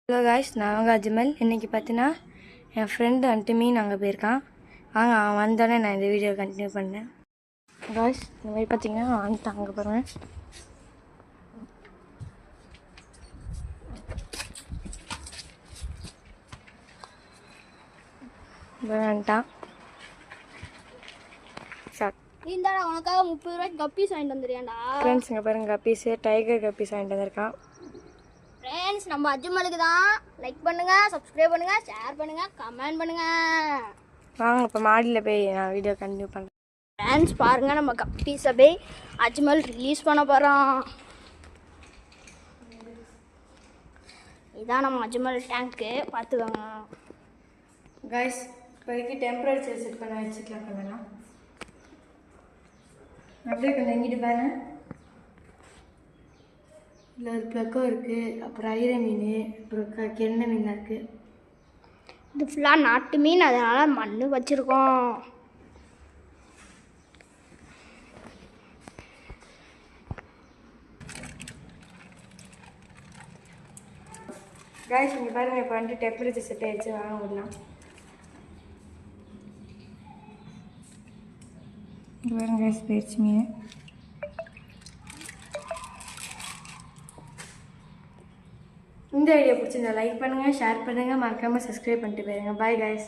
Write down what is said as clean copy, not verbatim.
Hello guys, நான் அவங்க அஜ்மல். இன்றைக்கி பார்த்தீங்கன்னா என் ஃப்ரெண்டு வந்துட்டு மீன் அங்கே போயிருக்கான். வாங்க, அவன் வந்தோடனே நான் இந்த வீடியோ கண்டினியூ பண்ணேன். காய்ஸ், இந்த மாதிரி பார்த்தீங்கன்னா வந்துட்டான். அங்கே பாருங்கள், வந்துட்டான். இந்தாடா உனக்காக 30 ரூபாய்க்கு கப்பீஸ் வாங்கிட்டு வந்துடுறியாண்டா. ஃப்ரெண்ட்ஸ், இங்கே பாருங்கள், கப்பீஸு, டைகர் கப்பீஸ் வாங்கிட்டு வந்திருக்கான். ஃப்ரெண்ட்ஸ், நம்ம அஜ்மலுக்கு தான் லைக் பண்ணுங்கள், சப்ஸ்கிரைப் பண்ணுங்கள், ஷேர் பண்ணுங்கள், கமெண்ட் பண்ணுங்கள். வாங்க இப்போ மாடியில் போய் நான் வீடியோ கண்டினியூ பண்ணுறேன். ஃப்ரெண்ட்ஸ் பாருங்கள், நம்ம கப்பீஸை போய் அஜ்மல் ரிலீஸ் பண்ண போகிறோம். இதான் நம்ம அஜ்மல் டேங்க்கு, பார்த்துக்கோங்க. காய்ஸ், இப்போதைக்கு டெம்பரேச்சர் செட் பண்ண வச்சுக்கலாம். பண்ணலாம் அப்படியே கொஞ்சம் எங்கிட்டு பாருங்க. இதில் ஒரு ப்ளக்கும் இருக்குது, அப்புறம் ஐர மீன், அப்புறம் கெண்ணை மீன் இருக்குது. இது ஃபுல்லாக நாட்டு மீன், அதனால் மண் வச்சுருக்கோம். காய்ஸ், இங்கே பாருங்கள், இப்போ வந்துட்டு டெம்பரேச்சர் செட் ஆகிடுச்சு. வாங்க விடலாம். இங்கே பாருங்க காய்ஸ், போயிடுச்சு மீன். இந்த வீடியோ பிடிச்சிருந்தா லைக் பண்ணுங்கள், ஷேர் பண்ணுங்கள், மறக்காமல் சப்ஸ்கிரைப் பண்ணிட்டு போயிருங்க. Bye guys.